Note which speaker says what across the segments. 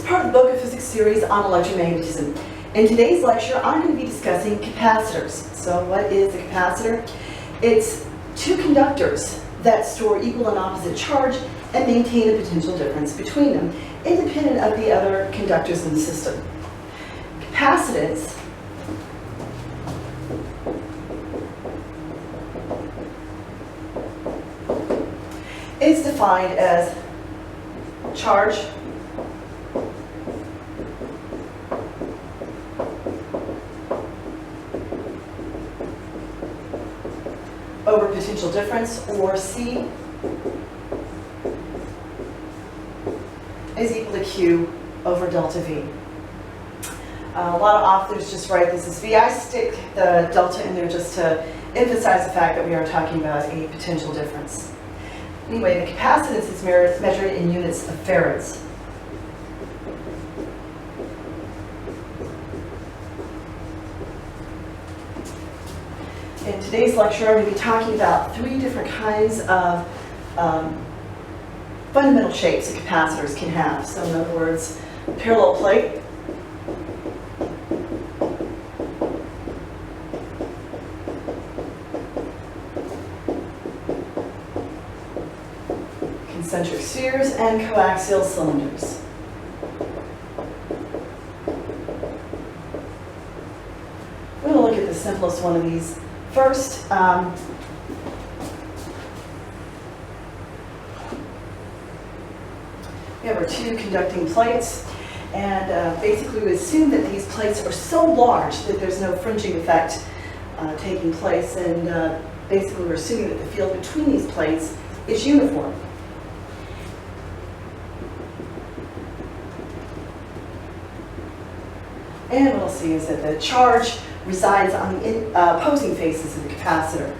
Speaker 1: part of the BocaPhysics series on electromagnetism. In today's lecture, I'm going to be discussing capacitors. So what is a capacitor? It's two conductors that store equal and opposite charge and maintain a potential difference between them, independent of the other conductors in the system. Capacitance is defined as charge over potential difference, or C is equal to Q over delta V. A lot of authors just write this as V. I stick the delta in there just to emphasize the fact that we are talking about a potential difference. Anyway, the capacitance is measured in units of farads. In today's lecture, I'm going to be talking about three different kinds of fundamental shapes that capacitors can have. So in other words, parallel plate, concentric spheres, and coaxial cylinders. We're going to look at the simplest one of these first. We have our two conducting plates, and basically we assume that these plates are so large that there's no fringing effect taking place, and basically we're assuming that the field between these plates is uniform. And what we'll see is that the charge resides on the opposing faces of the capacitor.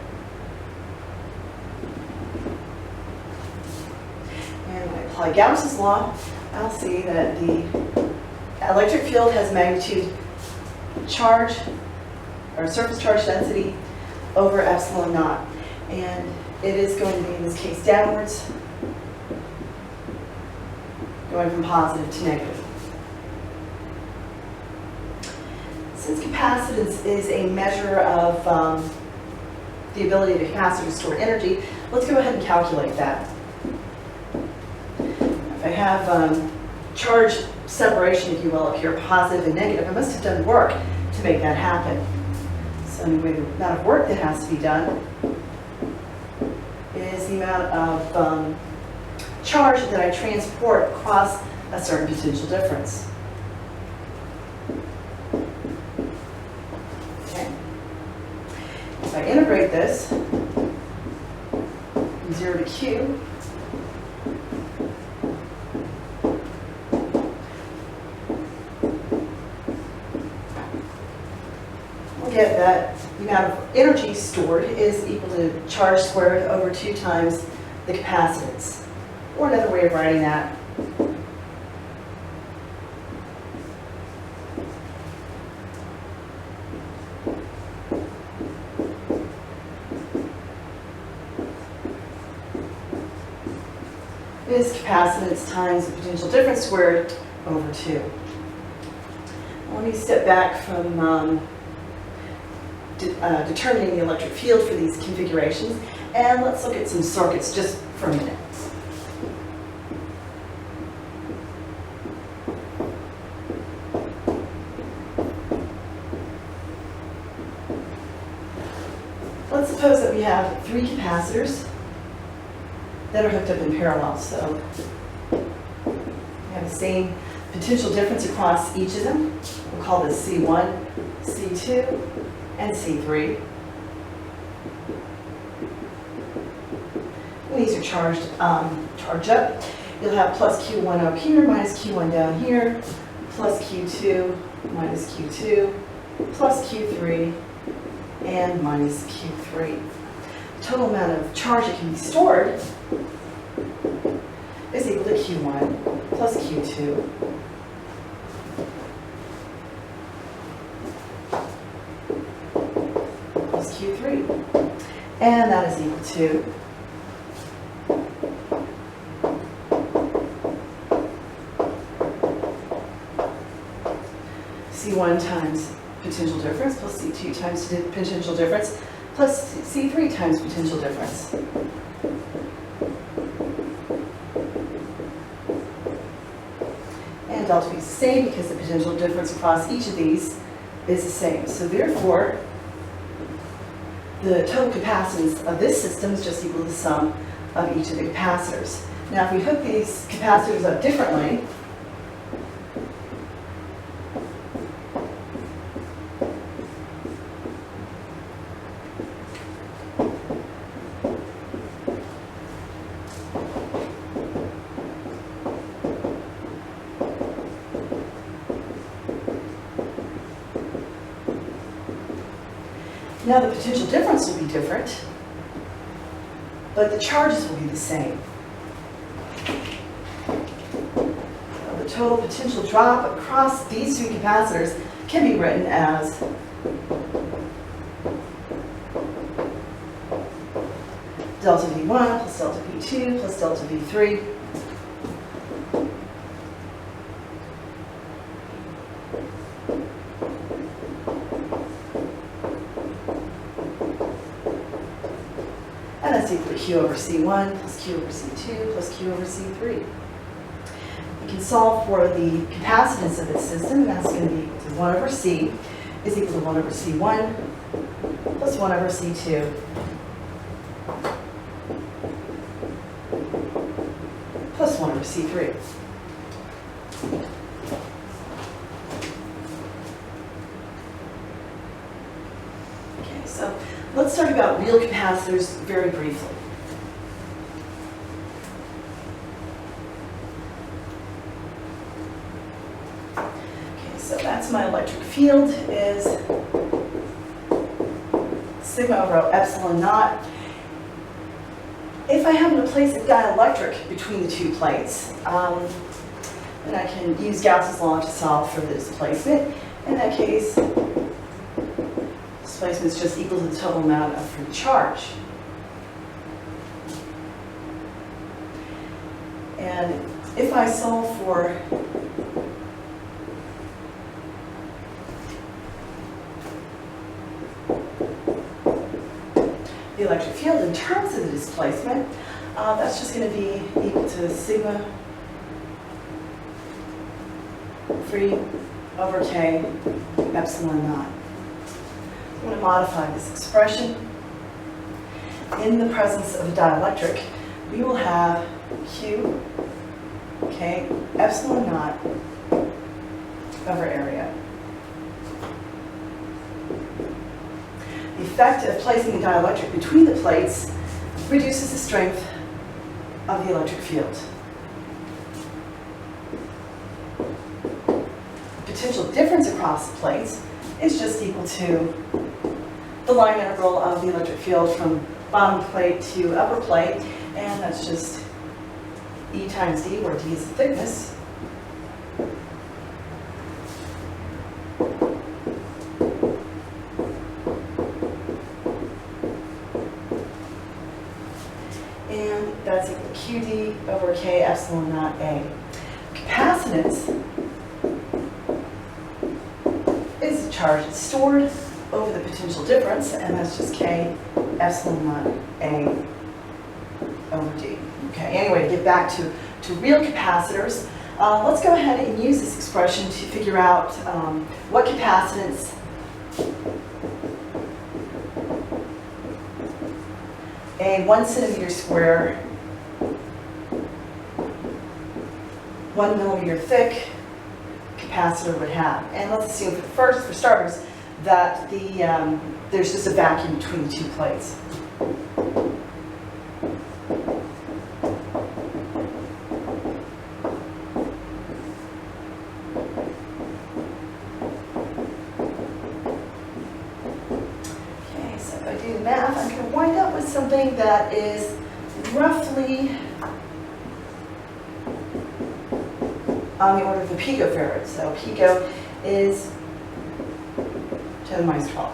Speaker 1: And when I apply Gauss's law, I'll see that the electric field has magnitude charge, or surface charge density, over epsilon naught. And it is going to be, in this case, downwards, going from positive to negative. Since capacitance is a measure of the ability of a capacitor to store energy, let's go ahead and calculate that. If I have charge separation, if you will, up here, positive and negative, I must have done work to make that happen. So anyway, the amount of work that has to be done is the amount of charge that I transport across a certain potential difference. If I integrate this from 0 to Q, we'll get that the amount of energy stored is equal to charge squared over 2 times the capacitance. Or another way of writing that is capacitance times the potential difference squared over 2. Let me step back from determining the electric field for these configurations, and let's look at some circuits just for a minute. Let's suppose that we have 3 capacitors that are hooked up in parallel. So we have the same potential difference across each of them. We'll call this C1, C2, and C3. And these are charged up. You'll have plus Q1 up here, minus Q1 down here, plus Q2, minus Q2, plus Q3, and minus Q3. The total amount of charge that can be stored is equal to Q1 plus Q2 plus Q3. And that is equal to C1 times potential difference plus C2 times potential difference plus C3 times potential difference. And delta V is the same because the potential difference across each of these is the same. So therefore, the total capacitance of this system is just equal to the sum of each of the capacitors. Now if we hook these capacitors up differently, now the potential difference will be different, but the charges will be the same. So the total potential drop across these two capacitors can be written as delta V1 plus delta V2 plus delta V3 and that's equal to Q over C1 plus Q over C2 plus Q over C3. We can solve for the capacitance of this system, and that's going to be equal to 1 over C is equal to 1 over C1 plus 1 over C2 plus 1 over C3. Okay, so let's talk about real capacitors very briefly. Okay, so that's my electric field is sigma over epsilon naught. If I happen to place a dielectric between the two plates, then I can use Gauss's law to solve for the displacement. In that case, displacement is just equal to the total amount of free charge. And if I solve for the electric field in terms of the displacement, that's just going to be equal to sigma free over K epsilon naught. I'm going to modify this expression. In the presence of a dielectric, we will have Q, K, epsilon naught over area. The effect of placing a dielectric between the plates reduces the strength of the electric field. The potential difference across the plates is just equal to the line integral of the electric field from bottom plate to upper plate, and that's just E times D, where D is the thickness. And that's equal to QD over K epsilon naught A. Capacitance is the charge that's stored over the potential difference, and that's just K epsilon naught A over D. Okay, anyway, to get back to real capacitors, let's go ahead and use this expression to figure out what capacitance a 1 centimeter square, 1 millimeter thick capacitor would have. And let's assume for starters, that there's just a vacuum between the two plates. Okay, so if I do the math, I'm going to wind up with something that is roughly on the order of a picofarad. So pico is 10 to the minus 12.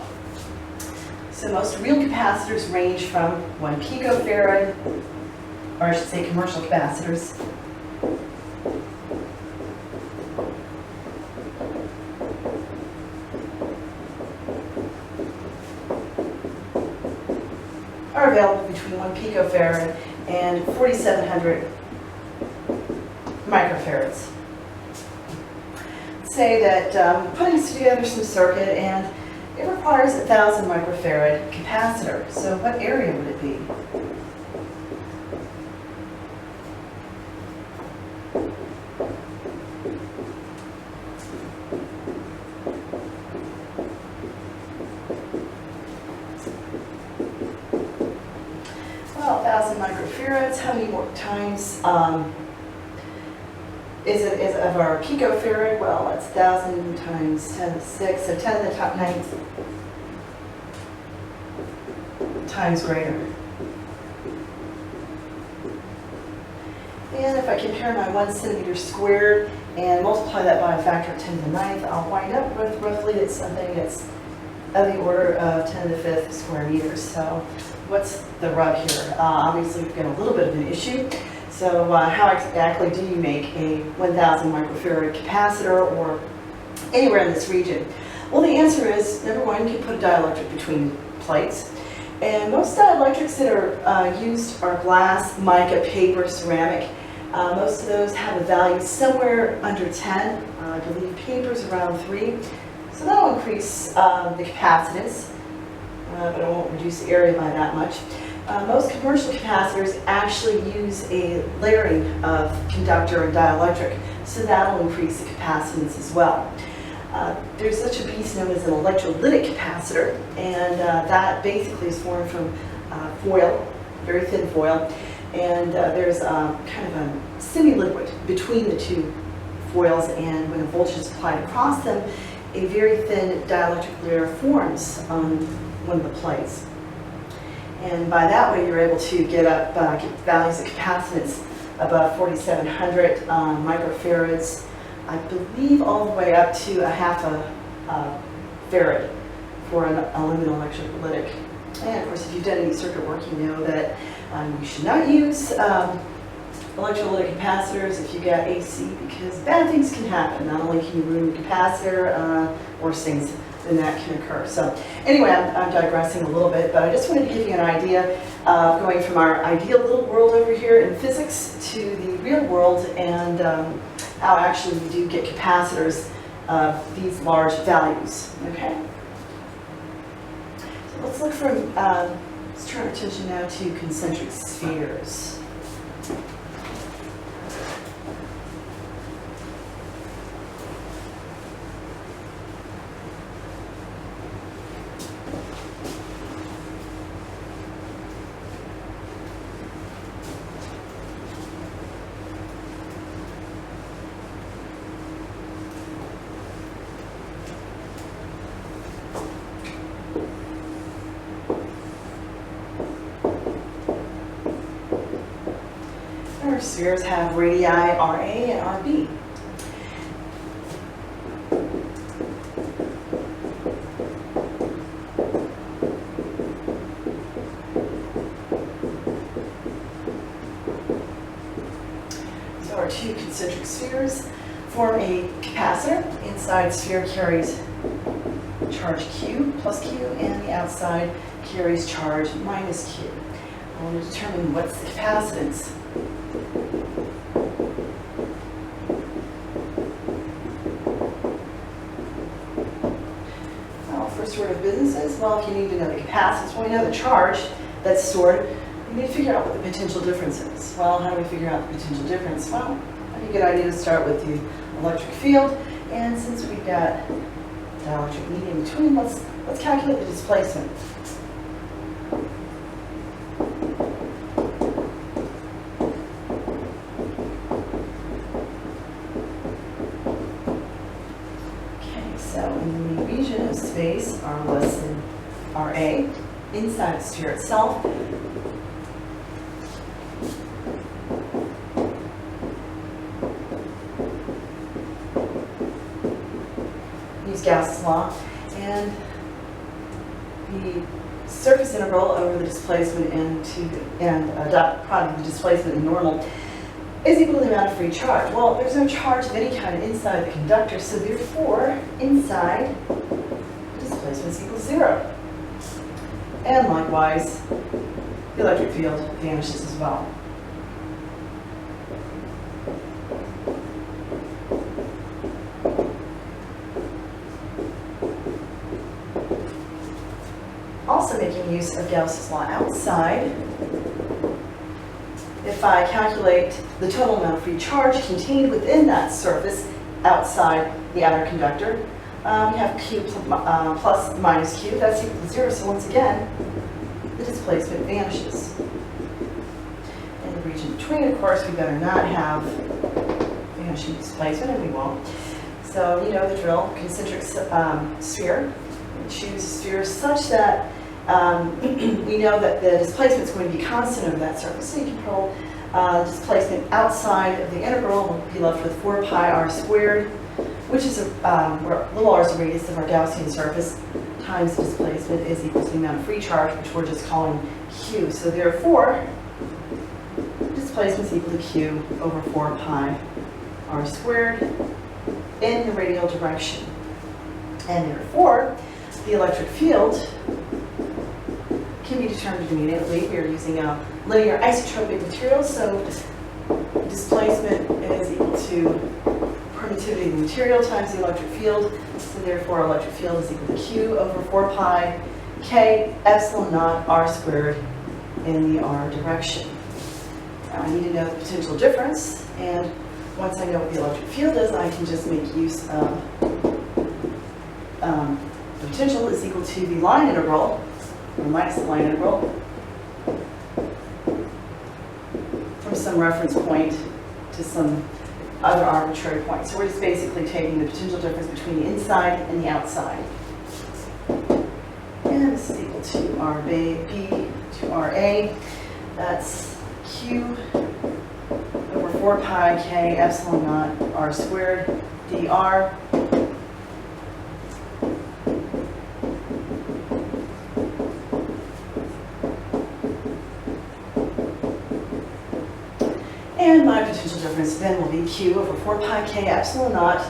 Speaker 1: So most real capacitors range from 1 picofarad, or I should say commercial capacitors, picofarad and 4,700 microfarads. Say that putting together some circuit, and it requires a 1,000 microfarad capacitor. So what area would it be? Well, 1,000 microfarads, how many more times is of our picofarad? Well, it's 1,000 times 10 to the 6, so 10 to the top 9 times greater. And if I compare my 1 centimeter squared and multiply that by a factor of 10 to the 9th, I'll wind up with roughly it's something that's of the order of 10 to the 5th square meters. So what's the rub here? Obviously, we've got a little bit of an issue. So how exactly do you make a 1,000 microfarad capacitor or anywhere in this region? Well, the answer is, number one, you can put a dielectric between plates. And most dielectrics that are used are glass, mica, paper, ceramic. Most of those have a value somewhere under 10. I believe paper's around 3. So that'll increase the capacitance, but it won't reduce the area by that much. Most commercial capacitors actually use a layering of conductor and dielectric, so that'll increase the capacitance as well. There's such a beast known as an electrolytic capacitor, and that basically is formed from foil, very thin foil, and there's kind of a semi-liquid between the two foils, and when a voltage is applied across them, a very thin dielectric layer forms on one of the plates. And by that way, you're able to get up values of capacitance above 4,700 microfarads, I believe all the way up to a half a farad for an aluminum electrolytic. And of course, if you've done any circuit work, you know that you should not use electrolytic capacitors if you've got AC, because bad things can happen. Not only can you ruin the capacitor, worse things than that can occur. So anyway, I'm digressing a little bit, but I just wanted to give you an idea of going from our ideal little world over here in physics to the real world, and how actually we do get capacitors of these large values. Okay? So let's look from, let's turn our attention now to concentric spheres. Spheres have radii RA and RB. So our two concentric spheres form a capacitor. Inside sphere carries charge Q plus Q, and the outside carries charge minus Q. I want to determine what's the capacitance. First order of business is, well, if you need to know the capacitance, well, we know the charge that's stored, you need to figure out what the potential difference is. Well, how do we figure out the potential difference? Well, I think a good idea to start with the electric field, and since we've got dielectric medium between, let's calculate the displacement. Space, R less than RA, inside the sphere itself. Use Gauss's law, and the surface integral over the displacement and dot product of the displacement and normal is equal to the amount of free charge. Well, there's no charge of any kind inside the conductor, so therefore, inside displacement equals 0. And likewise, the electric field vanishes as well. Also making use of Gauss's law outside, if I calculate the total amount of free charge contained within that surface outside the outer conductor, we have Q plus minus Q, that's equal to 0. So once again, the displacement vanishes. In the region between, of course, we better not have vanishing displacement, and we won't. So you know the drill, concentric sphere. We choose spheres such that we know that the displacement is going to be constant over that surface. So you control displacement outside of the integral. We'll be left with 4 pi r squared, which is where little r is the radius of our Gaussian surface, times the displacement is equal to the amount of free charge, which we're just calling Q. So therefore, displacement is equal to Q over 4 pi r squared in the radial direction. And therefore, the electric field can be determined immediately. We are using a linear isotropic material, so displacement is equal to permittivity of the material times the electric field. So therefore, electric field is equal to Q over 4 pi k epsilon naught r squared in the r direction. Now I need to know the potential difference, and once I know what the electric field is, I can just make use of the potential is equal to the line integral, or minus the line integral, from some reference point to some other arbitrary point. So we're just basically taking the potential difference between the inside and the outside. And this is equal to RB to RA. That's Q over 4 pi k epsilon naught r squared dr. And my potential difference then will be Q over 4 pi k epsilon naught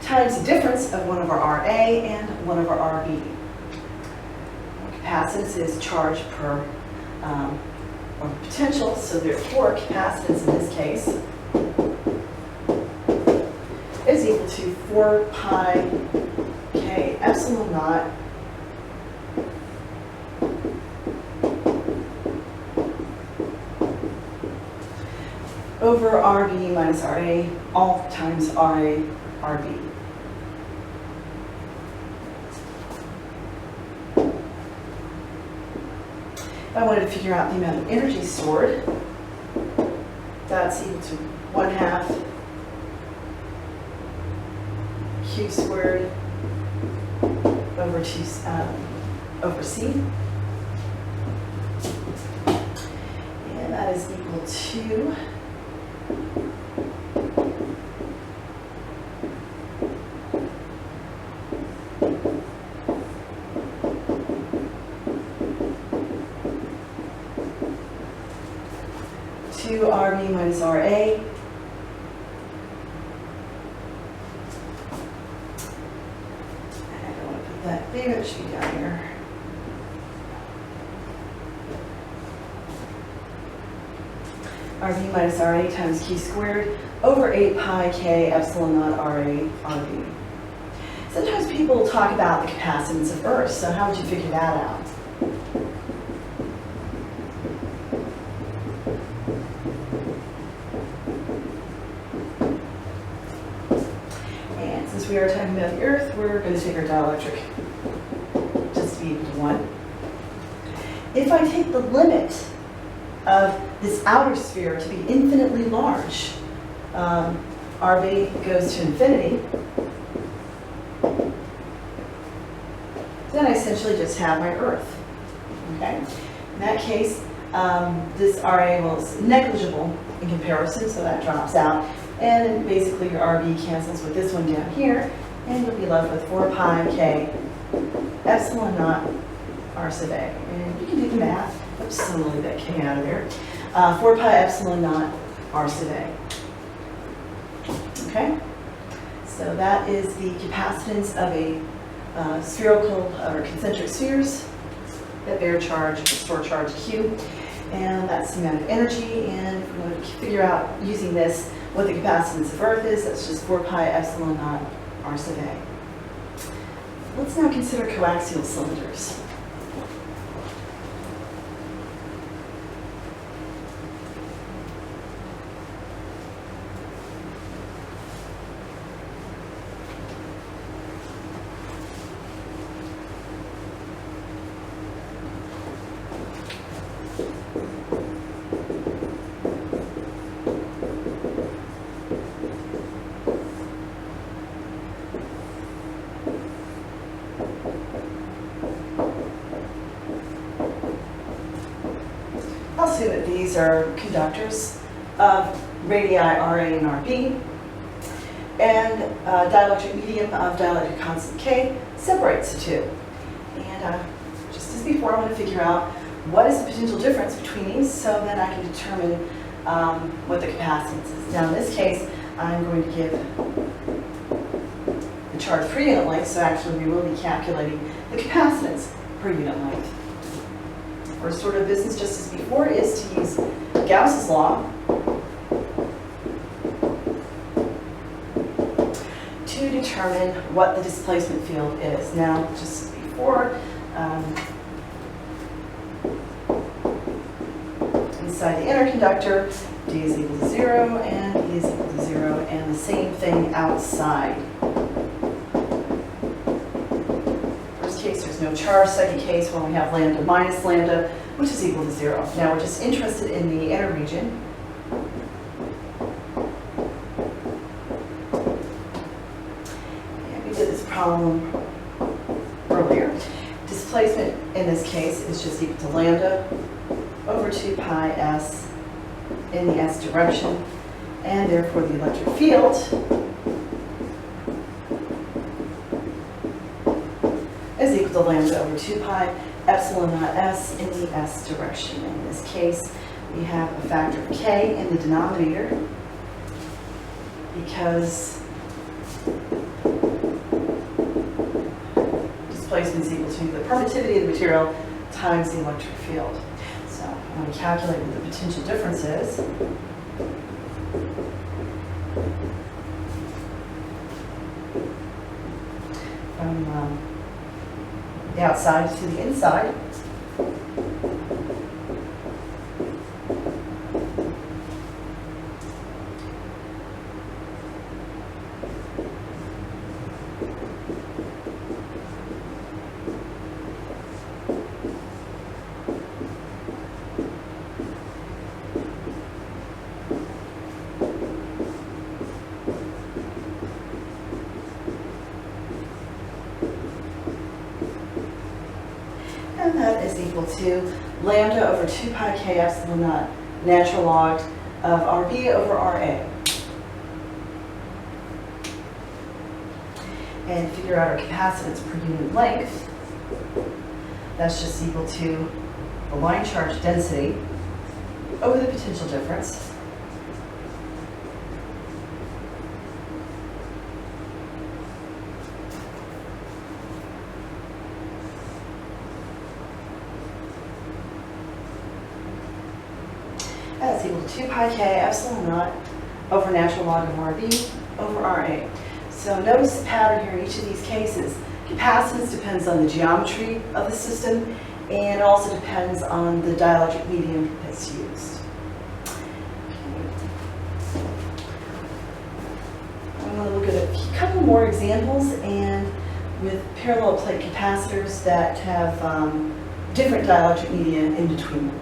Speaker 1: times the difference of 1 over RA and 1 over RB. Capacitance is charge per or potential, so therefore capacitance in this case is equal to 4 pi k epsilon naught over RB minus RA, all times RA, RB. If I wanted to figure out the amount of energy stored, that's equal to 1/2 Q squared over over C. And that is equal to 2 RB minus RA. I don't want to put that there, it should be down here. RB minus RA times Q squared over 8 pi k epsilon naught RA RB. Sometimes people talk about the capacitance of Earth, so how would you figure that out? And since we are talking about the Earth, we're going to take our dielectric just to be equal to 1. If I take the limit of this outer sphere to be infinitely large, RB goes to infinity, then I essentially just have my Earth. Okay? In that case, this RA is negligible in comparison, so that drops out. And basically your RB cancels with this one down here, and you'll be left with 4 pi k epsilon naught r sub a. And you can do the math. Oops, someone leave that k out of there. 4 pi epsilon naught r sub a. Okay? So that is the capacitance of a spherical or concentric spheres that bear charge, store charge Q. And that's the amount of energy. And if we want to figure out using this what the capacitance of Earth is, that's just 4 pi epsilon naught r sub a. Let's now consider coaxial cylinders. I'll assume that these are conductors of radii Ra and Rb, and dielectric medium of dielectric constant K separates the two. And just as before, I want to figure out what is the potential difference between these so that I can determine what the capacitance is. Now in this case, I'm going to give the charge per unit length, so actually we will be calculating the capacitance per unit length. First order of business, just as before, is to use Gauss's law to determine what the displacement field is. Now, just as before, inside the inner conductor, D is equal to 0 and E is equal to 0, and the same thing outside. There's no charge. Second case, when we have lambda minus lambda, which is equal to 0. Now we're just interested in the inner region. And we did this problem earlier. Displacement in this case is just equal to lambda over 2 pi s in the s direction, and therefore the electric field is equal to lambda over 2 pi epsilon naught s in the s direction. In this case, we have a factor of k in the denominator because displacement is equal to the permittivity of the material times the electric field. So I'm going to calculate what the potential difference is. From the outside to the inside. And that is equal to lambda over 2 pi k epsilon naught natural log of Rb over Ra. And figure out our capacitance per unit length. That's just equal to the line charge density over the potential difference. That's equal to 2 pi k epsilon naught over natural log of Rb over Ra. So notice the pattern here in each of these cases. Capacitance depends on the geometry of the system and also depends on the dielectric medium that's used. I'm going to look at a couple more examples and with parallel plate capacitors that have different dielectric media in between them.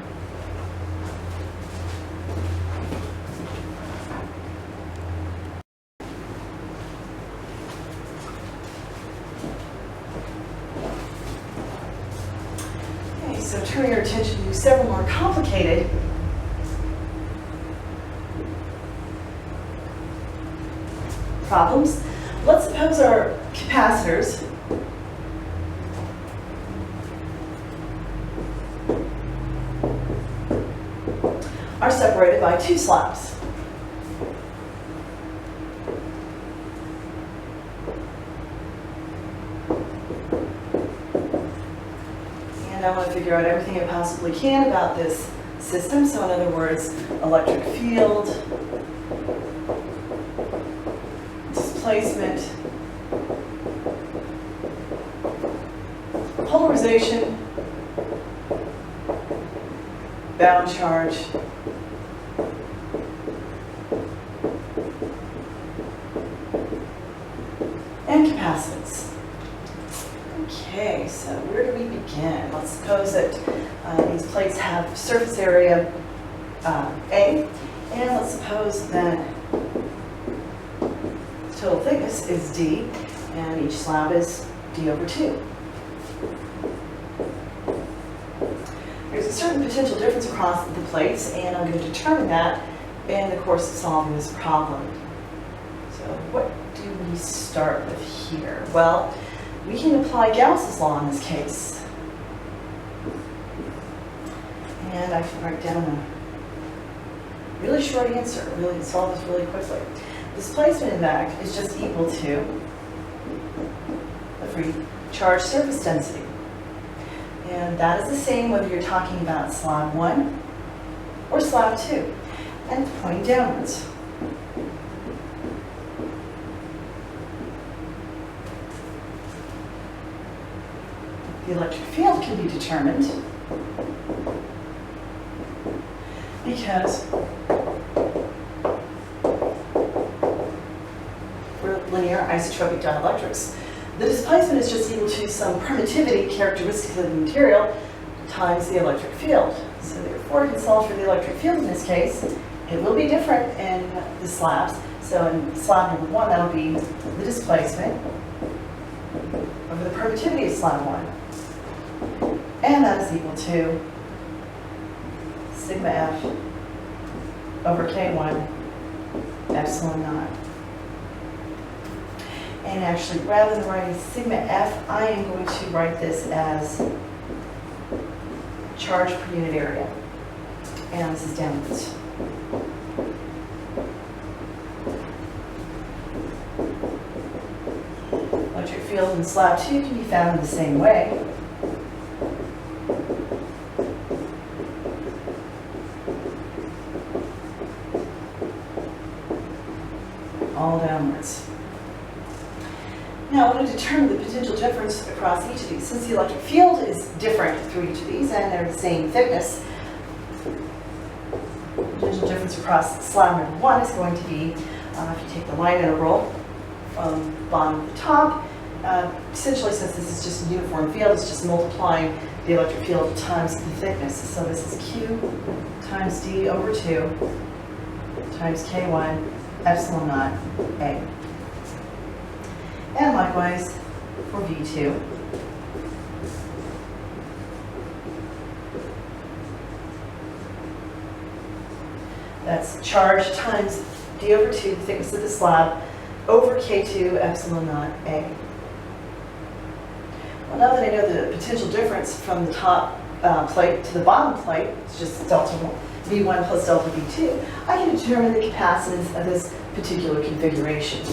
Speaker 1: So turning our attention to several more complicated problems. Let's suppose our capacitors are separated by 2 slabs. I want to figure out everything I possibly can about this system. So in other words, electric field, displacement, polarization, bound charge, and capacitance. Okay, so where do we begin? Let's suppose that these plates have surface area A, and let's suppose that total thickness is D, and each slab is D over 2. There's a certain potential difference across the plates, and I'm going to determine that in the course of solving this problem. So what do we start with here? Well, we can apply Gauss's law in this case. And I can write down a really short answer, really solve this really quickly. Displacement, in fact, is just equal to the free charge surface density. And that is the same whether you're talking about slab 1 or slab 2. And it's pointing downwards. The electric field can be determined because for linear isotropic dielectrics, the displacement is just equal to some permittivity characteristic of the material times the electric field. So therefore, you can solve for the electric field in this case. It will be different in the slabs. So in slab number 1, that'll be the displacement over the permittivity of slab 1. And that is equal to sigma F over K1 epsilon naught. And actually, rather than writing sigma F, I am going to write this as charge per unit area. And this is downwards. Electric field in slab 2 can be found in the same way. All downwards. Now, I want to determine the potential difference across each of these. Since the electric field is different through each of these, and they're the same thickness, the potential difference across slab number 1 is going to be, if you take the line integral from bottom to top, essentially, since this is just a uniform field, it's just multiplying the electric field times the thickness. So this is Q times D over 2 times K1 epsilon naught A. And likewise for V2. That's charge times D over 2, the thickness of the slab, over K2 epsilon naught A. Well, now that I know the potential difference from the top plate to the bottom plate, it's just delta V1 plus delta V2, I can determine the capacitance of this particular configuration.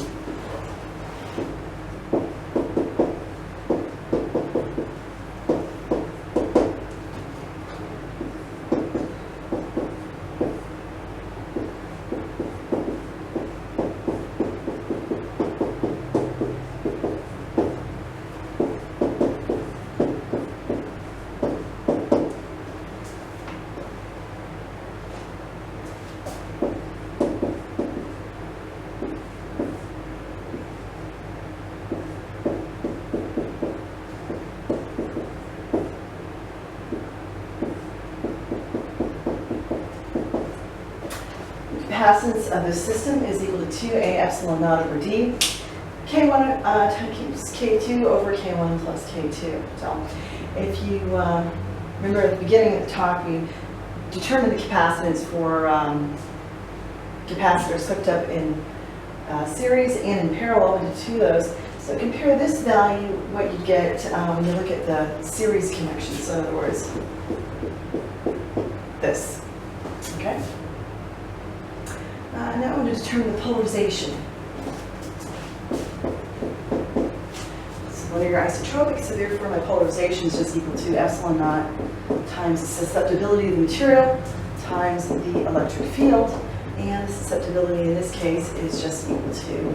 Speaker 1: Capacitance of the system is equal to 2A epsilon naught over D. K1 times K2 over K1 plus K2. So if you remember at the beginning of the talk, we determined the capacitance for capacitors hooked up in series and in parallel into two of those. So compare this value, what you get when you look at the series connection. So in other words, this. Okay? Now I'm going to determine the polarization. It's linear isotropic, so therefore my polarization is just equal to epsilon naught times the susceptibility of the material times the electric field, and the susceptibility in this case is just equal to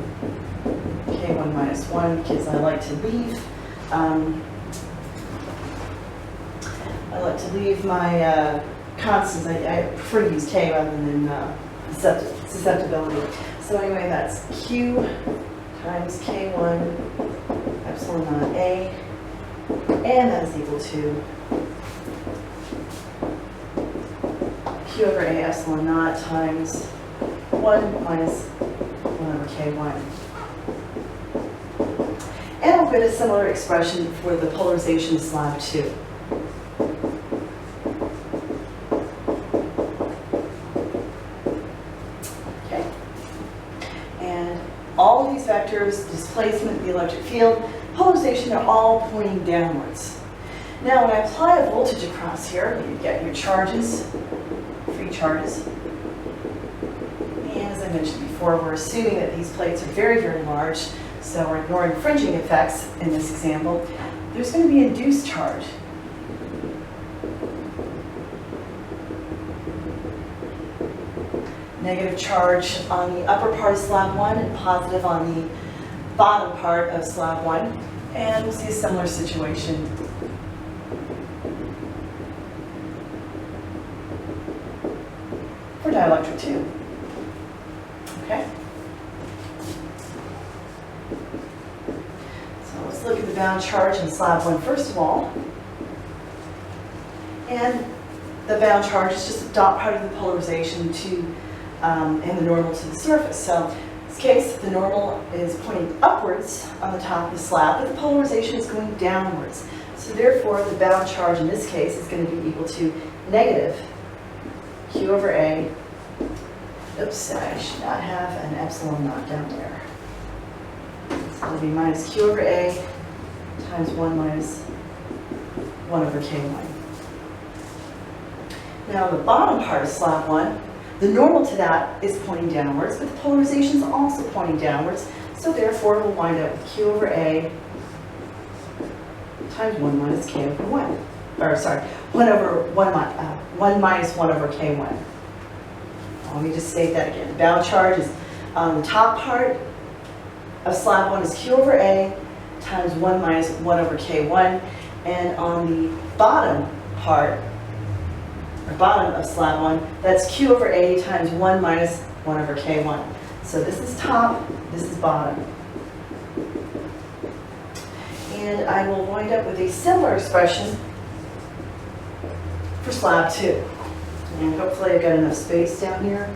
Speaker 1: K1 minus 1, because I like to leave my constants. I prefer to use K rather than susceptibility. So anyway, that's Q times K1 epsilon naught A, and that is equal to Q over A epsilon naught times 1 minus 1 over K1. And we'll get a similar expression for the polarization slab 2. Okay. And all of these vectors, displacement, the electric field, polarization, are all pointing downwards. Now when I apply a voltage across here, you get your charges, free charges. And as I mentioned before, we're assuming that these plates are very, very large, so we're ignoring fringing effects in this example. There's going to be induced charge. Negative charge on the upper part of slab 1 and positive on the bottom part of slab 1. And we'll see a similar situation for dielectric 2. Okay? So let's look at the bound charge in slab 1 first of all. And the bound charge is just a dot product of the polarization to and the normal to the surface. So in this case, the normal is pointing upwards on the top of the slab, but the polarization is going downwards. So therefore, the bound charge in this case is going to be equal to negative Q over A. Oops, I should not have an epsilon naught down there. It's going to be minus Q over A times 1 minus 1 over K1. Now the bottom part of slab 1, the normal to that is pointing downwards, but the polarization is also pointing downwards. So therefore, we'll wind up with Q over A times 1 minus K over 1. Or sorry, 1 over 1 minus 1 over K1. Let me just state that again. The bound charge is on the top part of slab 1 is Q over A times 1 minus 1 over K1. And on the bottom part, or bottom of slab 1, that's Q over A times 1 minus 1 over K1. So this is top, this is bottom. And I will wind up with a similar expression for slab 2. And hopefully I've got enough space down here.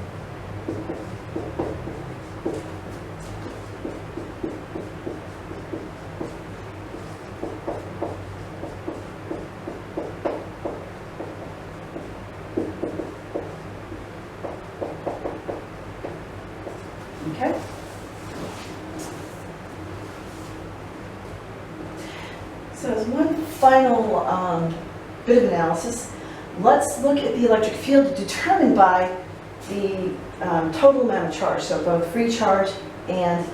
Speaker 1: Okay. So as one final bit of analysis, let's look at the electric field determined by the total amount of charge, so both free charge and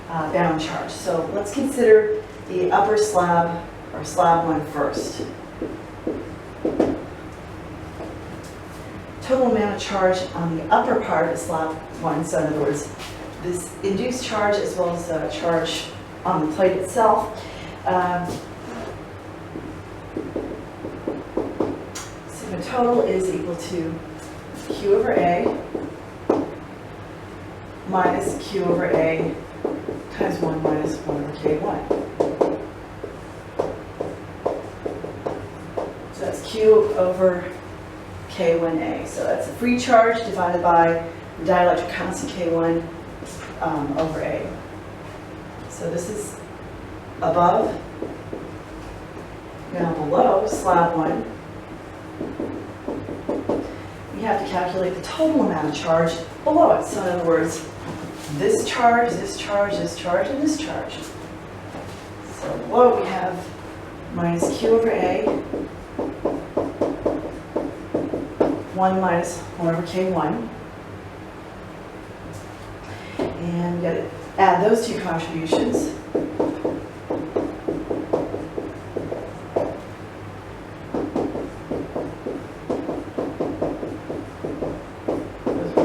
Speaker 1: bound charge. So let's consider the upper slab, or slab 1 first. Total amount of charge on the upper part of slab 1, so in other words, this induced charge as well as the charge on the plate itself. Sigma total is equal to Q over A minus Q over A times 1 minus 1 over K1. So that's Q over K1A. So that's a free charge divided by the dielectric constant K1 over A. So this is above. Now below slab 1, we have to calculate the total amount of charge below it. So in other words, this charge, this charge, this charge, and this charge. So below we have minus Q over A, 1 minus 1 over K1. And we got to add those two contributions.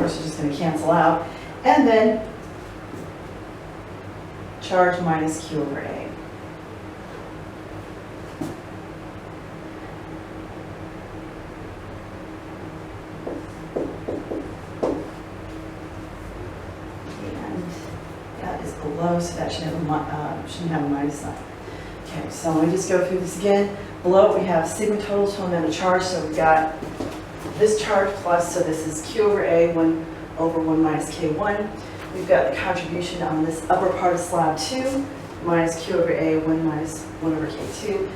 Speaker 1: course, are just going to cancel out. And then charge minus Q over A. Below, so that shouldn't have a minus sign. Okay, so let me just go through this again. Below we have sigma total amount of charge, so we've got this charge plus, so this is Q over A, 1 over 1 minus K1. We've got the contribution on this upper part of slab 2, minus Q over A, 1 minus 1 over K2.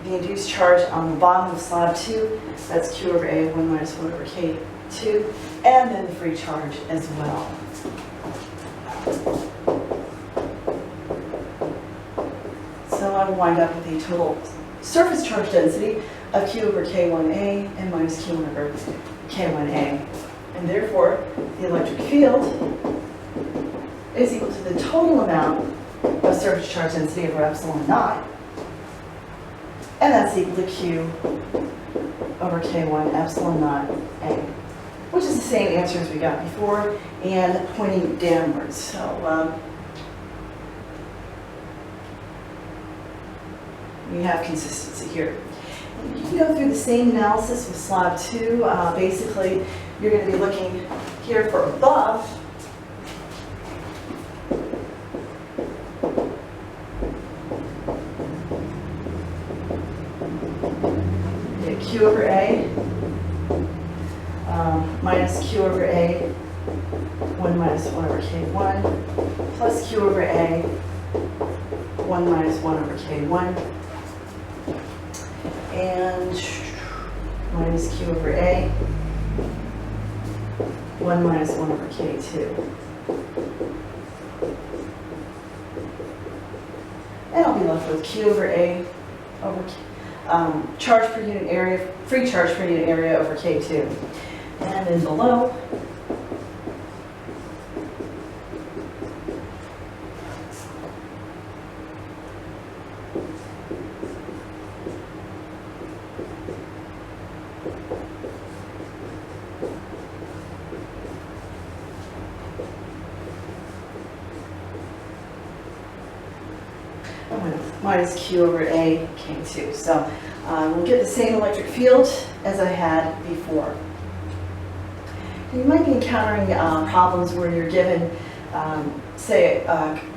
Speaker 1: The induced charge on the bottom of slab 2, that's Q over A, 1 minus 1 over K2, and then the free charge as well. So I will wind up with a total surface charge density of Q over K1A and minus Q1 over K1A. And therefore, the electric field is equal to the total amount of surface charge density over epsilon naught. And that's equal to Q over K1 epsilon naught A, which is the same answer as we got before and pointing downwards. So we have consistency here. You can go through the same analysis with slab 2. Basically, you're going to be looking here for above. Q over A minus Q over A, 1 minus 1 over K1, plus Q over A, 1 minus 1 over K1, and minus Q over A, 1 minus 1 over K2. And I'll be left with Q over A over K. Charge per unit area, free charge per unit area over K2. And then below, minus Q over A, K2. So we'll get the same electric field as I had before. You might be encountering problems where you're given, say,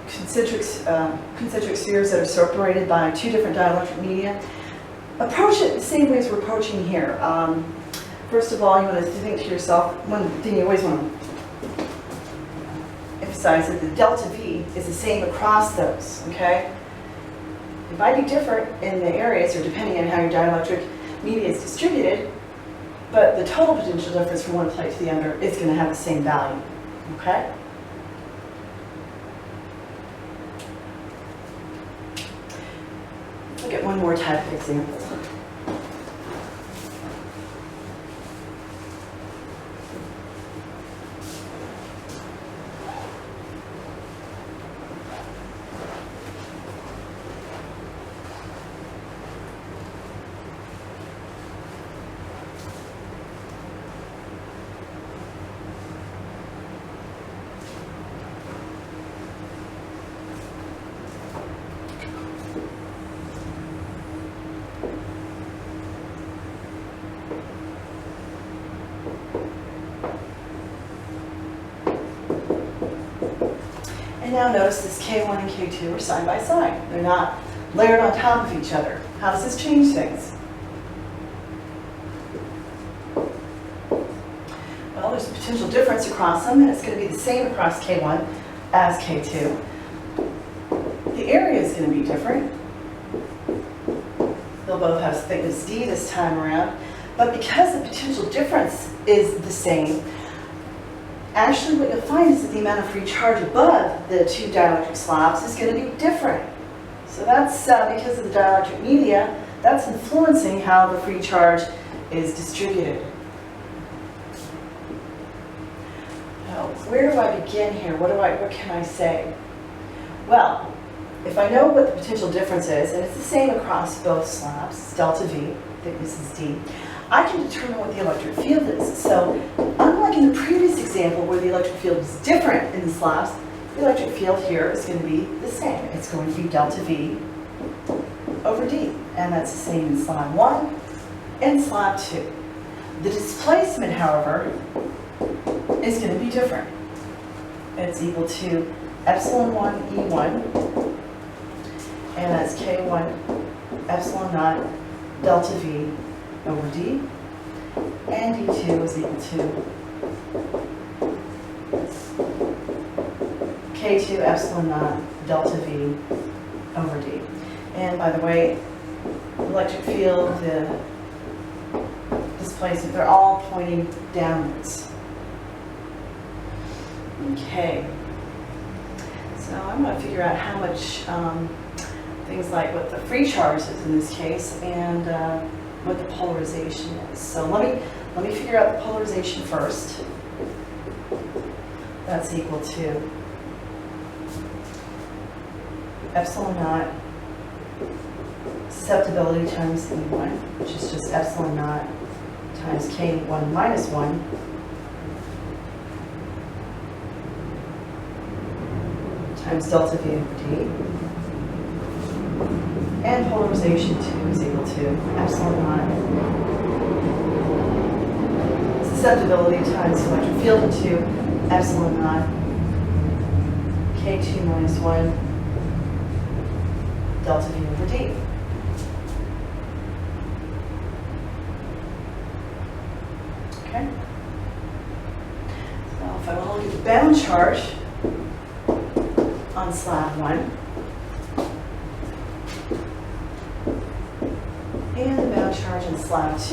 Speaker 1: concentric spheres that are separated by 2 different dielectric media. Approach it the same way as we're approaching here. First of all, you want to think to yourself, one thing you always want to emphasize that the delta V is the same across those, okay? It might be different in the areas or depending on how your dielectric media is distributed, but the total potential difference from one plate to the other is going to have the same value, okay? Look at one more type of example. Now notice this K1 and K2 are side by side. They're not layered on top of each other. How does this change things? Well, there's a potential difference across them, and it's going to be the same across K1 as K2. The area is going to be different. They'll both have thickness D this time around, but because the potential difference is the same, actually what you'll find is that the amount of free charge above the 2 dielectric slabs is going to be different. So that's because of the dielectric media, that's influencing how the free charge is distributed. Now, where do I begin here? What can I say? Well, if I know what the potential difference is, and it's the same across both slabs, it's delta V, thickness is D, I can determine what the electric field is. So unlike in the the electric field is different in the slabs, the electric field here is going to be the same. It's going to be delta V over D. And that's the same in slab 1 and slab 2. The displacement, however, is going to be different. It's equal to epsilon 1 E1, and that's K1 epsilon naught delta V over D, and D2 is equal to K2 epsilon naught delta V over D. And by the way, the electric field, the displacement, they're all pointing downwards. Okay, so I'm going to figure out how much things like what the free charge is in this case and what the polarization is. So let me figure out the polarization first. That's equal to epsilon naught susceptibility times E1, which is just epsilon naught times K1 minus 1 times delta V over D. And polarization 2 is equal to epsilon naught susceptibility times electric field into epsilon naught K2 minus 1 delta V over D. Okay. So if I want to look at the bound charge on slab 1 and the bound charge on slab 2.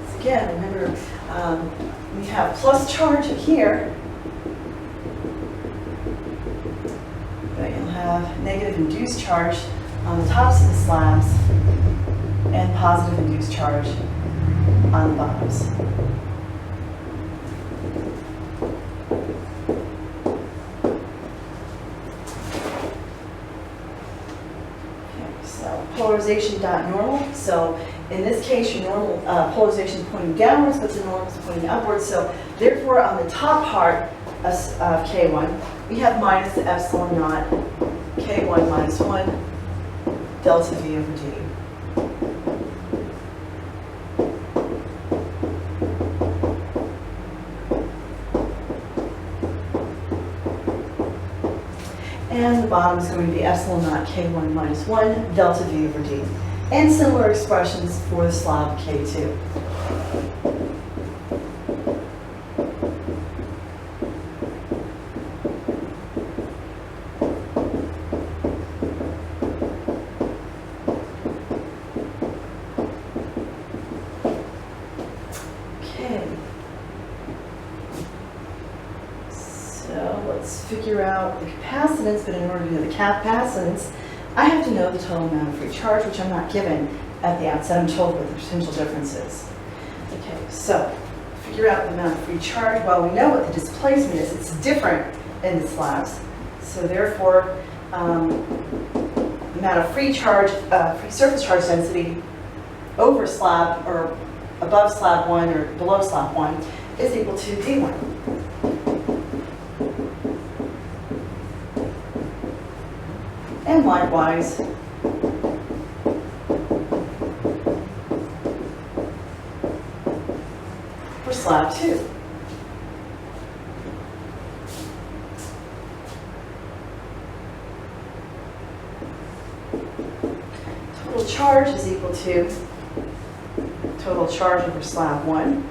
Speaker 1: So again, remember we have plus charge here, but you'll have negative induced charge on the tops of the slabs and positive induced charge on the bottoms. Polarization dot normal. So in this case, your normal polarization is pointing downwards, but the normal is pointing upwards. So therefore, on the top part of K1, we have minus the epsilon naught K1 minus 1 delta V over D. And the bottom is going to be epsilon naught K1 minus 1 delta V over D. And similar expressions for the slab K2. Okay. So let's figure out the capacitance, but in order to do the capacitance, I have to know the total amount of free charge, which I'm not given at the outset. I'm told what the potential difference is. Okay, so figure out the amount of free charge. Well, we know what the displacement is. It's different in the slabs. So therefore, the amount of free charge, free surface charge density over slab or above slab 1 or below slab 1 is equal to D1. And likewise, for slab 2. Total charge is equal to total charge over slab 1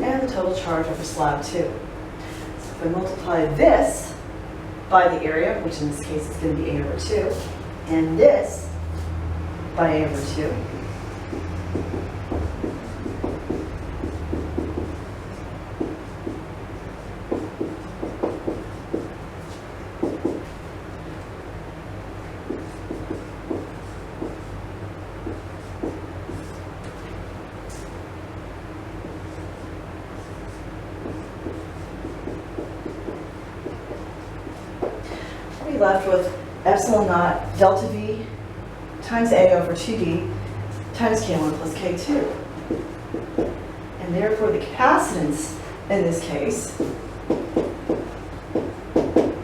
Speaker 1: and the total charge over slab 2. So if I multiply this by the area, which in this case is going to be A over 2, and this by A over 2. Left with epsilon naught delta V times A over 2D times K1 plus K2. And therefore the capacitance in this case,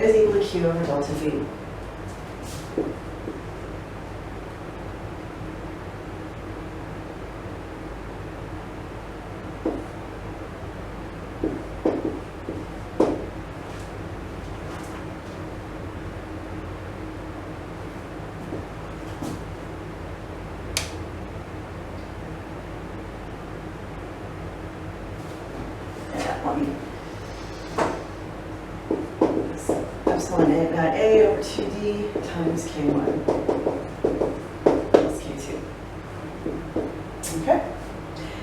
Speaker 1: is equal to Q over delta V. Epsilon A over 2D times K1 plus K2. Okay?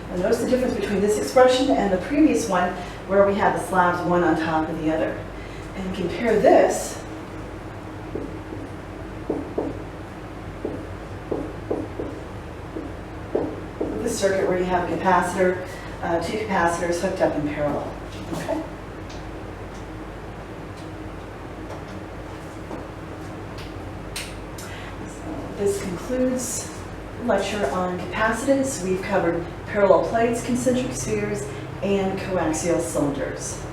Speaker 1: Now notice the difference between this expression and the previous one where we had the slabs one on top of the other. And compare this with the circuit where you have a capacitor, two capacitors hooked up in parallel. Okay? This concludes the lecture on capacitance. We've covered parallel plates, concentric spheres, and coaxial cylinders.